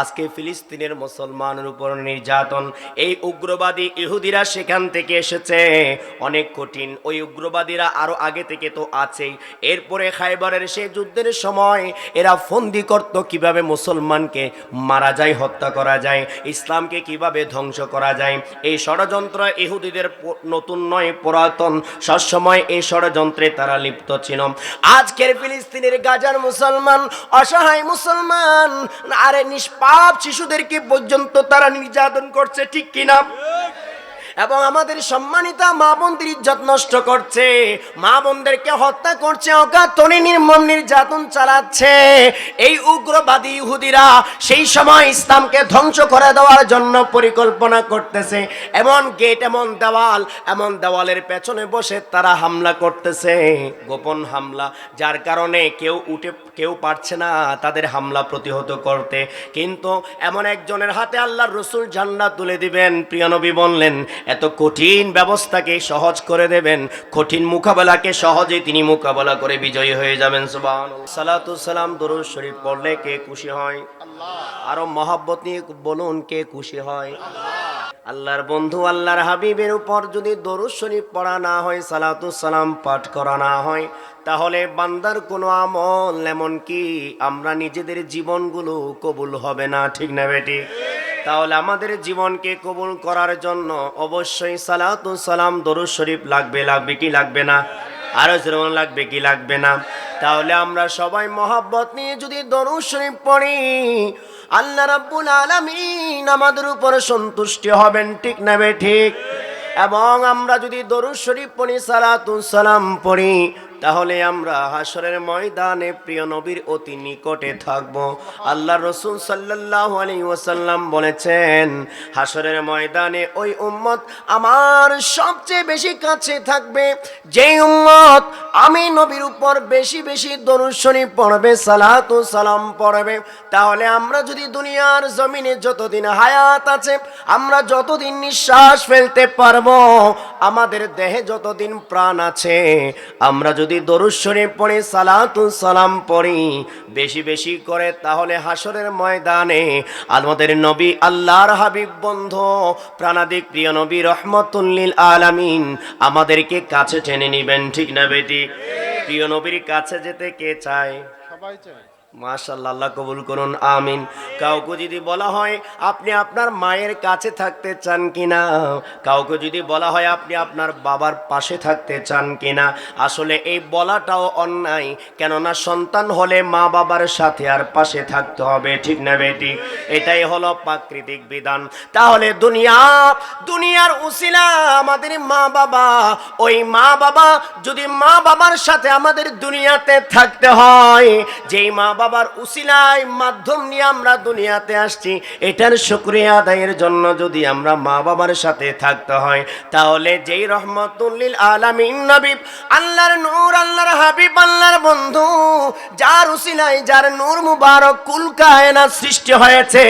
আজকে ফিলিস্তিনের মুসলমানের উপর নির্যাতন, এই উগ্রবাদী ইহুদিরা সেখান থেকে এসেছে, অনেক কঠিন। ওই উগ্রবাদীরা আরো আগে থেকে তো আছেই। এরপরে খায়বারের সেই যুদ্ধের সময় এরা ফন্দি করত কিভাবে মুসলমানকে মারা যায়, হত্যা করা যায়, ইসলামকে কিভাবে ধ্বংস করা যায়। এই ষড়যন্ত্র ইহুদিদের নতুন নয়, পুরাতন, সবসময় এই ষড়যন্ত্রে তারা লিপ্ত ছিল। আজকের ফিলিস্তিনের গাজার মুসলমান, অসহায় মুসলমান, আরে নিষ্পাপ শিশুদেরকে পর্যন্ত তারা নির্যাতন করছে, ঠিক কিনা? এবং আমাদের সম্মানিতা মা বোনদের ইজ্জত নষ্ট করছে, মা বোনদেরকে হত্যা করছে, অকাতরে নির্মম নির্যাতন চালাচ্ছে এই উগ্রবাদী ইহুদিরা। সেই সময় ইসলামকে ধ্বংস করে দেওয়ার জন্য পরিকল্পনা করতেছে। এমন গেট, এমন দেওয়ালের পেছনে বসে তারা হামলা করতেছে, গোপন হামলা, যার কারণে কেউ পারছে না তাদের হামলা প্রতিহত করতে। কিন্তু এমন একজনের হাতে আল্লাহর রাসূল ঝান্ডা তুলে দিবেন, প্রিয় নবী বললেন এত কঠিন ব্যবস্থাকে সহজ করে দেবেন, কঠিন মোকাবেলাকে সহজেই তিনি মোকাবেলা করে বিজয়ী হয়ে যাবেন। সুবহানাল্লাহ। সালাতু সালাম দরুদ শরীফ পড়লে কে খুশি হয়? আরো মহব্বত নিয়ে বলুন, কে খুশি হয়? আল্লাহর বন্ধু আল্লাহর হাবিবের উপর যদি দরুদ শরীফ পড়া না হয়, সালাতু সালাম পাঠ করা না হয়, তাহলে বান্দার কোনো আমল, এমনকি আমরা নিজেদের জীবনগুলো কবুল হবে না, ঠিক না বেটি? তাহলে আমাদের জীবনকে কবুল করার জন্য অবশ্যই সালাতু সালাম দরুদ শরীফ লাগবে কি লাগবে না? আরো যেমন লাগবে কি লাগবে না? তাহলে আমরা সবাই মহব্বত নিয়ে যদি দরুদ শরীফ পড়ি, আল্লাহ রাব্বুল আলামিন আমাদের উপর সন্তুষ্ট হবেন, ঠিক না বে ঠিক? এবং আমরা যদি দরুদ শরীফ পড়ি, সালাতু সালাম পড়ি, তাহলে আমরা হাসরের ময়দানে প্রিয় নবীর অতি নিকটে থাকব। আল্লাহর রাসূল সাল্লাল্লাহু আলাইহি ওয়াসাল্লাম বলেছেন, হাসরের ময়দানে ওই উম্মত আমার সবচেয়ে বেশি কাছে থাকবে, যেই উম্মত আমি নবীর উপর বেশি বেশি দরুদ শরীফ পড়বে, সালাতু সালাম পড়বে। তাহলে আমরা যদি দুনিয়ার জমিনে যতদিন হায়াত আছে, আমরা যতদিন নিঃশ্বাস ফেলতে পারবো, আমাদের দেহে যতদিন প্রাণ আছে, আমরা যদি দরুদ শরীফ পড়ি, সালাতু সালাম পড়ি বেশি বেশি করে, তাহলে হাসরের ময়দানে আমাদের নবী আল্লাহর হাবিব বন্ধু প্রাণাদিক প্রিয় নবী রহমাতুল লিল আলামিন আমাদেরকে কাছে টেনে নিবেন, ঠিক না বেটি? প্রিয় নবীর কাছে যেতে কে চায়? সবাই চায়। মাশাআল্লাহ, আল্লাহ কবুল করুন, আমিন। কাউকে যদি বলা হয় আপনি আপনার মায়ের কাছে থাকতে চান কিনা, কাউকে যদি বলা হয় আপনি আপনার বাবার পাশে থাকতে চান কিনা, আসলে এই বলাটাও অন্যায়, কেননা সন্তান হলে মা বাবার সাথে আর পাশে থাকতে হবে, ঠিক না বেটি? এটাই হলো প্রাকৃতিক বিধান। তাহলে দুনিয়ার উসিলা আমাদের মা বাবা, ওই মা বাবা যদি মা বাবার সাথে আমাদের দুনিয়াতে থাকতে হয়, যেই মা বাবার উসিলায় মাধ্যম নিয়ে আমরা দুনিয়াতে আসছি, এটার শুকরিয়া আদায়ের জন্য যদি আমরা মা বাবার সাথে থাকতে হয়, তাহলে যেই রহমাতুল লিল আলামিন নবী, আল্লাহর নূর, আল্লাহর হাবিব, আল্লাহর বন্ধু, যার উসিলায়, যার নূর মুবারক কুল কায়নাত সৃষ্টি হয়েছে,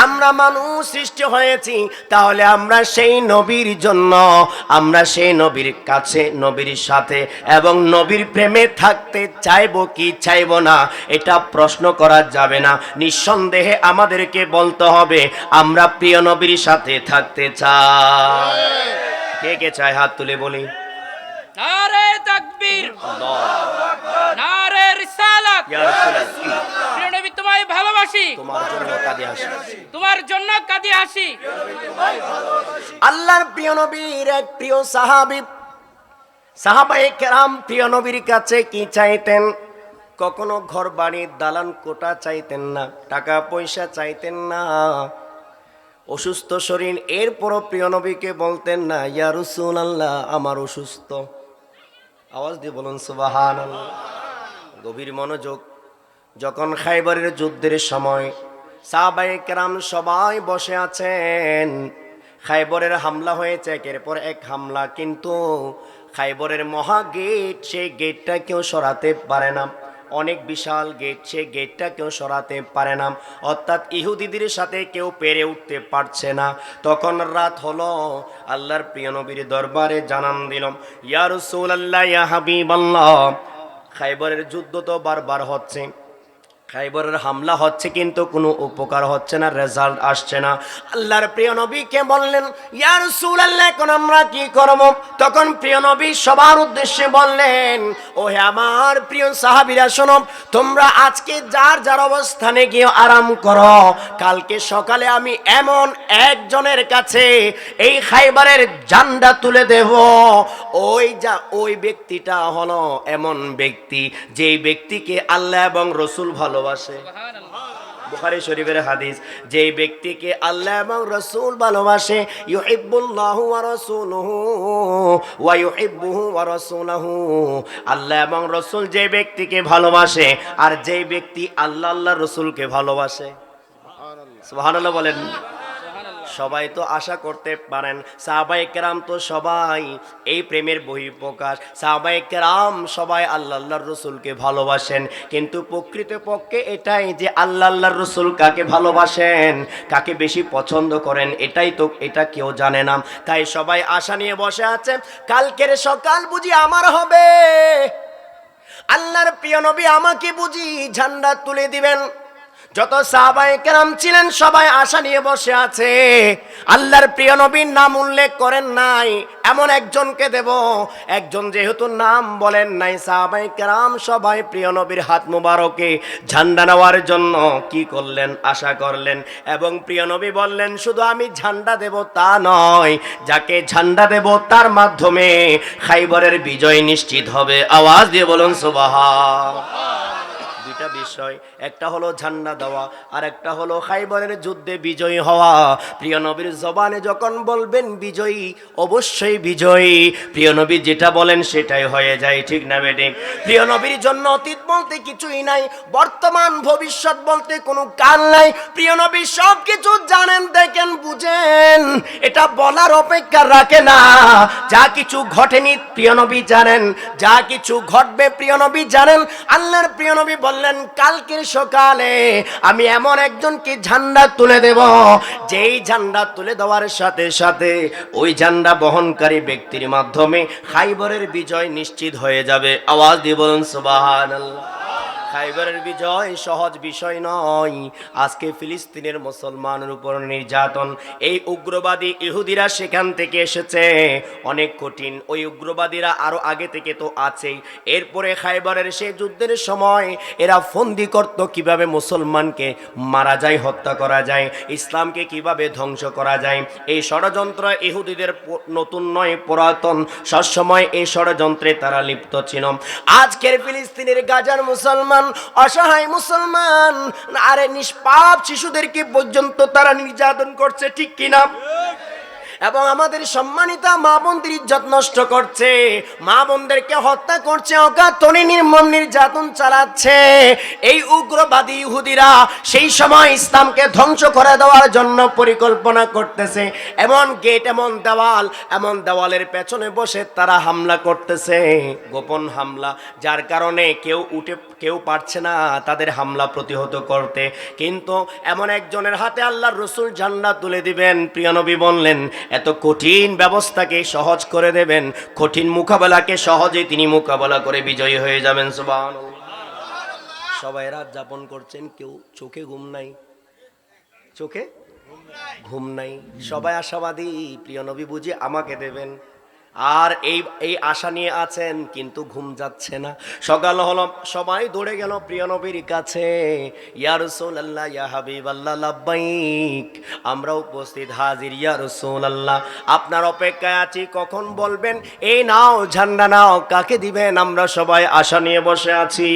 আমরা মানুষ সৃষ্টি হয়েছি, তাহলে আমরা সেই নবীর জন্য, আমরা সেই নবীর কাছে, নবীর সাথে এবং নবীর প্রেমে থাকতে চাইবো কি চাইবো না, এটা প্রশ্ন করা যাবে না। নিঃসন্দেহে আমাদেরকে বলতে হবে আমরা প্রিয় নবীর সাথে থাকতে চাই। কে কে চায় হাত তুলে বলি। নারে তাকবীর, আল্লাহু আকবার, নারে রিসালাত। ইয়া রাসূলুল্লাহ, প্রিয় নবী তোমায় ভালোবাসি, তোমার জন্য কাঁদে আসি, তোমার জন্য কাঁদে আসি। আল্লাহর প্রিয় নবীর এক প্রিয় সাহাবায়ে কেরাম প্রিয় নবীর কাছে কি চাইতেন? কখনো ঘর বাড়ি দালান কোটা চাইতেন না, টাকা পয়সা চাইতেন না, অসুস্থ শরীর, এরপরও প্রিয় নবীকে বলতেন না ইয়া রাসূলুল্লাহ আমার অসুস্থ। আওয়াজ দিয়ে বলুন সুবহানাল্লাহ। গভীর মনোযোগ। যখন খায়বারের যুদ্ধের সময় সাহাবায়ে কেরাম সবাই বসে আছেন, খায়বরের হামলা হয়েছে, একের পর এক হামলা, কিন্তু খায়বরের মহা গেট, সেই গেটটা কেউ সরাতে পারে না, অনেক বিশাল গেট, সেই গেটটা কেউ সরাতে পারে না, অর্থাৎ ইহুদিদের সাথে কেউ পেরে উঠতে পারছে না। তখন রাত হলো, আল্লাহর প্রিয় নবীর দরবারে জানান দিল, ইয়া রাসূলুল্লাহ, ইয়া হাবিবাল্লাহ, খায়বরের যুদ্ধ তো বারবার হচ্ছে, খাইবরের হামলা হচ্ছে কিন্তু কোনো উপকার হচ্ছে না, রেজাল্ট আসছে না। আল্লাহর প্রিয় নবীকে বললেন, ইয়া রাসূলুল্লাহ, এখন আমরা কি করব? তখন প্রিয় নবী সবার উদ্দেশ্যে বললেন, ও হে আমার প্রিয় সাহাবীরা, শোনো, তোমরা আজকে যার যার অবস্থানে গিয়ে আরাম করো। কালকে সকালে আমি এমন একজনের কাছে এই খাইবরের ঝান্ডা তুলে দেব, ওই ব্যক্তিটা হলো এমন ব্যক্তি যেই ব্যক্তিকে আল্লাহ এবং রসুল ভালোবাসে। বুখারী শরীফের হাদিস, যেই ব্যক্তিকে আল্লাহ এবং রসুল ভালোবাসে, ইউহিব্বুল্লাহু ওয়া রাসূলুহু ওয়া ইউহিব্বুহু ওয়া রাসূলুহু, আল্লাহ এবং রসুল যে ব্যক্তিকে ভালোবাসে আর যেই ব্যক্তি আল্লাহ আল্লাহ রসুলকে ভালোবাসে। সুবহানাল্লাহ বলেন। সবাই তো আশা করতে পারেন, সাহাবায়ে কেরাম তো সবাই এই প্রেমের বহিঃপ্রকাশ, সাহাবায়ে কেরাম সবাই আল্লাহ আল্লাহর রসুলকে ভালোবাসেন, কিন্তু প্রকৃতপক্ষে এটাই যে আল্লাহ আল্লাহর রসুল কাকে ভালোবাসেন, কাকে বেশি পছন্দ করেন, এটা কেউ জানে না। তাই সবাই আশা নিয়ে বসে আছে, কালকের সকাল বুঝি আমার হবে, আল্লাহর প্রিয় নবী আমাকে বুঝি ঝান্ডা তুলে দিবেন। যত সাহাবায়ে কেরাম ছিলেন সবাই আশা নিয়ে বসে আছে। আল্লাহর প্রিয় নবীর নাম উল্লেখ করেন নাই, এমন একজনকে দেব। একজন যেহেতু নাম বলেন নাই, সাহাবায়ে কেরাম সবাই প্রিয় নবীর হাত মুবারকে ঝান্ডা নেওয়ার জন্য কি করলেন? আশা করলেন। এবং প্রিয় নবী বললেন, শুধু আমি ঝান্ডা দেব তা নয়, যাকে ঝান্ডা দেব তার মাধ্যমে খাইবরের বিজয় নিশ্চিত হবে। আওয়াজ দিয়ে বলুন সুবহানাল্লাহ। দুইটা বিষয়, একটা হলো ঝান্ডা দেওয়া আর একটা হলো খাইবরের যুদ্ধে বিজয়ী হওয়া। প্রিয় নবীর জবানে যখন বলবেন বিজয়ী, অবশ্যই বিজয়ী। প্রিয় নবী যেটা বলেন সেটাই হয়ে যায়, ঠিক না বেঠিক? প্রিয় নবীর জন্য অতীত বলতে কিছুই নাই, বর্তমান ভবিষ্যৎ বলতে কোনো কাল নাই। প্রিয় নবী সব কিছু জানেন, দেখেন, বুঝেন, এটা বলার অপেক্ষা রাখে না। যা কিছু ঘটেনি প্রিয় নবী জানেন, যা কিছু ঘটবে প্রিয় নবী জানেন। আল্লাহর প্রিয় নবী বললেন, কালকের সকালে আমি এমন একজনকে ঝান্ডা তুলে দেব, যেই ঝান্ডা তুলে দেওয়ার সাথে সাথে ওই ঝান্ডা বহনকারী ব্যক্তির মাধ্যমে খাইবরের বিজয় নিশ্চিত হয়ে যাবে। আওয়াজ দিয়ে বলুন সুবহানাল্লাহ। খাইবরের বিজয় সহজ বিষয় নয়। আজকে ফিলিস্তিনের মুসলমানের উপর নির্যাতন, এই উগ্রবাদী ইহুদিরা সেখান থেকে এসেছে, অনেক কঠিন। ওই উগ্রবাদীরা আরো আগে থেকে তো আছেই। এরপরে খাইবরের সেই যুদ্ধের সময় এরা ফন্দি করত কিভাবে মুসলমানকে মারা যায়, হত্যা করা যায়, ইসলামকে কিভাবে ধ্বংস করা যায়। এই ষড়যন্ত্র ইহুদিদের নতুন নয়, পুরাতন। সবসময় এই ষড়যন্ত্রে তারা লিপ্ত ছিল। আজকের ফিলিস্তিনের গাজার মুসলমান, অসহায় মুসলমান, আরে নিষ্পাপ শিশুদেরকে পর্যন্ত তারা নির্যাতন করছে, ঠিক কিনা? এবং আমাদের সম্মানিতা মা বোনদের ইজ্জত নষ্ট করছে, মা বোনদেরকে হত্যা করছে, অকাতরে নির্মম নির্যাতন চালাচ্ছে। এই উগ্রবাদী ইহুদিরা সেই সময় ইসলামকে ধ্বংস করে দেওয়ার জন্য পরিকল্পনা করতেছে। এমন গেট, এমন দেওয়ালের পেছনে বসে তারা হামলা করতেছে, গোপন হামলা, যার কারণে কেউ পারছে না তাদের হামলা প্রতিহত করতে। কিন্তু এমন একজনের হাতে আল্লাহর রাসূল ঝান্ডা তুলে দিবেন। প্রিয় নবী বললেন, এত কঠিন ব্যবস্থাকে সহজ করে দেবেন, কঠিন মোকাবেলাকে সহজেই তিনি মোকাবেলা করে বিজয়ী হয়ে যাবেন। সুবহানাল্লাহ। সবাই রাত যাপন করছেন, কেউ চোখে ঘুম নাই, চোখে ঘুম নাই, সবাই আশাবাদী, প্রিয় নবী বুঝি আমাকে দেবেন। আর এই আশা নিয়ে আছেন, কিন্তু ঘুম যাচ্ছে না। সকাল হলো, সবাই দৌড়ে গেল প্রিয় নবীর কাছে। ইয়া রাসূলুল্লাহ, ইয়া হাবিবাল্লাহ, লাব্বাইক, আমরা উপস্থিত, হাজির ইয়া রাসূলুল্লাহ, আপনার অপেক্ষায় আছি, কখন বলবেন এই নাও ঝান্ডা নাও, কাকে দিবেন? আমরা সবাই আশা নিয়ে বসে আছি।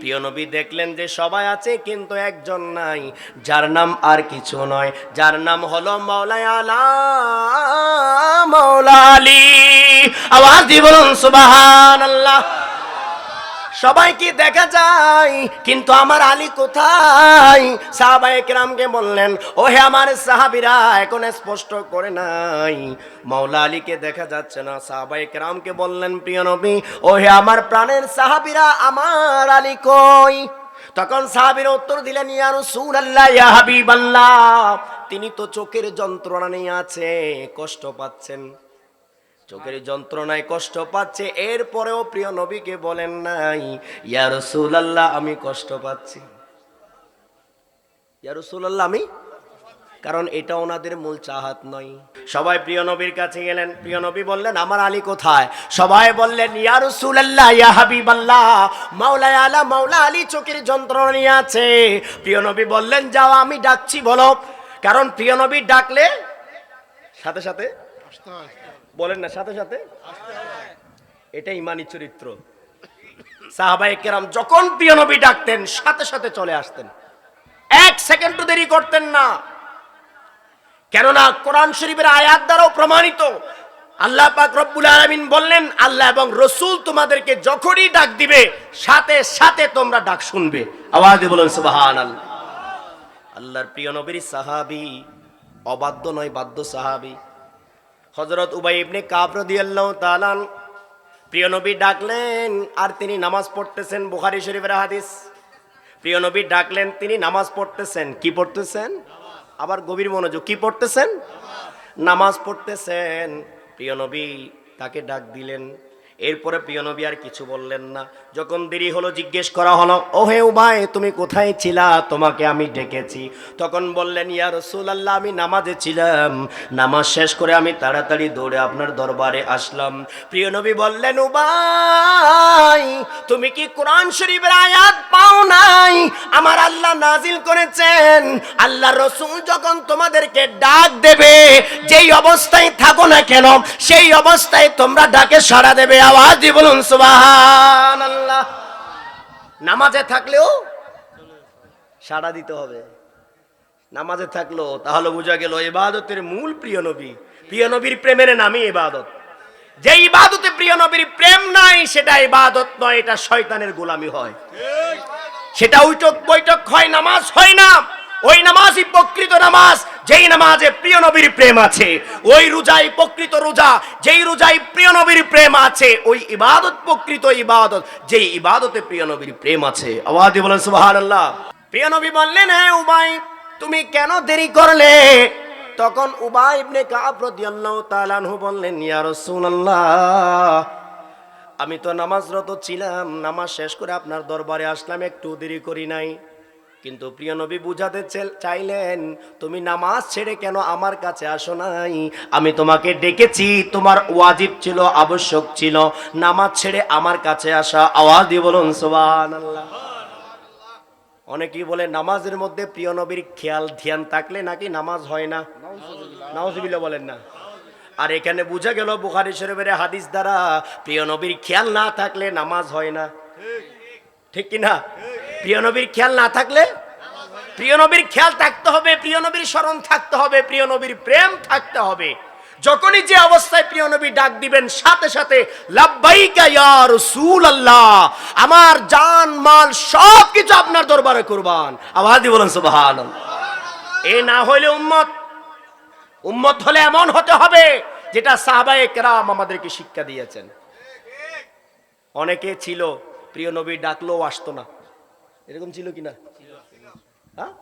প্রিয় নবী দেখলেন যে সবাই আছে, কিন্তু একজন নাই, যার নাম আর কিছু নয়, যার নাম হলো মাওলা আলা, মাওলা আলী। আওয়াজ দিয়ে বলুন সুবহানাল্লাহ। সবাইকে দেখা যায়, কিন্তু আমার আলী কোথায়? সাহাবায়ে কেরামকে বললেন, ও হে আমার সাহাবীরা, এখন স্পষ্ট করে নাই, মাওলা আলীকে দেখা যাচ্ছে না। সাহাবায়ে কেরামকে বললেন, প্রিয় নবী, ও হে আমার প্রাণের সাহাবীরা, আমার আলী কই? তখন সাহাবীরা উত্তর দিলেন, ইয়া রাসূলুল্লাহ, ইয়া হাবিবাল্লাহ, তিনি তো চোখের যন্ত্রণা নিয়ে আছে, কষ্ট পাচ্ছেন, চোখের যন্ত্রণায় কষ্ট পাচ্ছে। এরপরেও প্রিয় নবীকে বলেন নাই, ইয়া রাসূলুল্লাহ, আমি কষ্ট পাচ্ছি। ইয়া রাসূলুল্লাহ আমি, কারণ এটা ওনাদের মূল চাহাত নয়। সবাই প্রিয় নবীর কাছে গেলেন, প্রিয় নবী বললেন আমার আলী কোথায়? সবাই বললেন ইয়া রাসূলুল্লাহ ইয়া হাবিবাল্লাহ, মাওলা আলা মাওলা আলী চোখের যন্ত্রণা নিয়ে আছে। প্রিয় নবী বললেন যাও আমি ডাকছি বলো, কারণ প্রিয় নবী ডাকলে সাথে সাথে বলেন না, সাথে সাথে, এটা ইমানি চরিত্র। সাহাবায়ে কেরাম যখন প্রিয় নবী ডাকতেন সাথে সাথে চলে আসতেন, এক সেকেন্ডও দেরি করতেন না। কেননা কোরআন শরীফের আয়াত দ্বারাও প্রমাণিত, আল্লাহ পাক রব্বুল আলামিন বললেন আল্লাহ এবং রাসূল তোমাদেরকে যখনই ডাক দিবে সাথে সাথে তোমরা ডাক শুনবে। আওয়াজে বলুন সুবহানাল্লাহ। আল্লাহর প্রিয় নবীর সাহাবী, অবাধ্য নয় বাধ্য সাহাবী, হযরত উবাই ইবনে কাব রাদিয়াল্লাহু তাআলা প্রিয় নবী ডাকলেন আর তিনি নামাজ পড়তেছেন। বুখারী শরীফের হাদিস, প্রিয় নবী ডাকলেন তিনি নামাজ পড়তেছেন। কি পড়তেছেন? আবার গভীর মনোযোগ, কি পড়তেছেন? নামাজ পড়তেছেন। প্রিয় নবী তাকে ডাক দিলেন, এরপরে প্রিয় নবী আর কিছু বললেন না। যখন দেরি হলো জিজ্ঞেস করা হলো ও হে উবাই তুমি কোথায় ছিলা, তোমাকে আমি ডেকেছি। তখন বললেন ইয়া রাসূলুল্লাহ আমি নামাজে ছিলাম, নামাজ শেষ করে আমি তাড়াতাড়ি দৌড়ে আপনার দরবারে আসলাম। প্রিয় নবী বললেন উবাই তুমি কি কোরআন শরীফের আয়াত পাও নাই? আমার আল্লাহ নাজিল করেছেন আল্লাহ রাসূল যখন তোমাদেরকে ডাক দেবে যেই অবস্থায় থাকো না কেন সেই অবস্থায় তোমরা ডাকে সাড়া দেবে। আওয়াজ দিয়ে বলুন সুবহানাল্লাহ। নামাজে থাকলেও সাড়া দিতে হবে, নামাজে থাকলো তাহলে বোঝা গেল ইবাদতের মূল প্রিয় নবী। প্রিয় নবীর প্রেমের নামই ইবাদত। যে ইবাদতে প্রিয় নবীর প্রেম নাই সেটা ইবাদত নয়, এটা শয়তানের গোলামি হয়, সেটা উইটক বৈঠক হয়, নামাজ হয় না। ওই নামাজই প্রকৃত নামাজ যেই নামাজে প্রিয় নবীর প্রেম আছে, ওই রোজাই প্রকৃত রোজা যেই রোজাই প্রিয় নবীর প্রেম আছে, ওই ইবাদত প্রকৃত ইবাদত যেই ইবাদতে প্রিয় নবীর প্রেম আছে। আওয়াজ দিয়ে বলেন সুবহানাল্লাহ। প্রিয় নবী বললেন হ্যাঁ উবাই তুমি কেন দেরি করলে? তখন উবাই ইবনে কাব রাদিয়াল্লাহু তাআলা আনহু বললেন ইয়া রাসূলুল্লাহ আমি তো নামাজরত ছিলাম, নামাজ শেষ করে আপনার দরবারে আসলাম, একটু দেরি করি নাই। কিন্তু প্রিয় নবী বুঝাতে চাইলেন তুমি নামাজ ছেড়ে কেন আমার কাছে আসো নাই? আমি তোমাকে ডেকেছি, তোমার ওয়াজিব ছিল, আবশ্যক ছিল নামাজ ছেড়ে আমার কাছে আসা। আওয়াজ দিয়ে বলুন সুবহানাল্লাহ। অনেকেই বলে নামাজের মধ্যে প্রিয় নবীর খেয়াল ধ্যান থাকলে নাকি নামাজ হয় না। নাউজুবিল্লাহ বলেন না। আর এখানে বোঝা গেল বুখারী শরীফের হাদিস দ্বারা প্রিয় নবীর খেয়াল না থাকলে নামাজ হয় না, ঠিক কি না? প্রিয় নবীর খেয়াল না থাকলে, প্রিয় নবীর খেয়াল থাকতে হবে, প্রিয় নবীর স্মরণ থাকতে হবে, প্রিয় নবীর প্রেম থাকতে হবে। যখনই যে অবস্থায় প্রিয় নবী ডাক দিবেন সাথে সাথে লাব্বাইকা ইয়া রাসূলুল্লাহ, আমার জান মাল সব কিছু আপনার দরবারে কুরবান। আওয়াজ দিয়ে বলেন সুবহানাল্লাহ। এ না হইলে উম্মত হলে এমন হতে হবে যেটা সাহাবায়ে কেরাম আমাদেরকে শিক্ষা দিয়েছেন। অনেকে ছিল প্রিয় নবী ডাকলেও আসতো না, এরকম ছিল কিনা? হ্যাঁ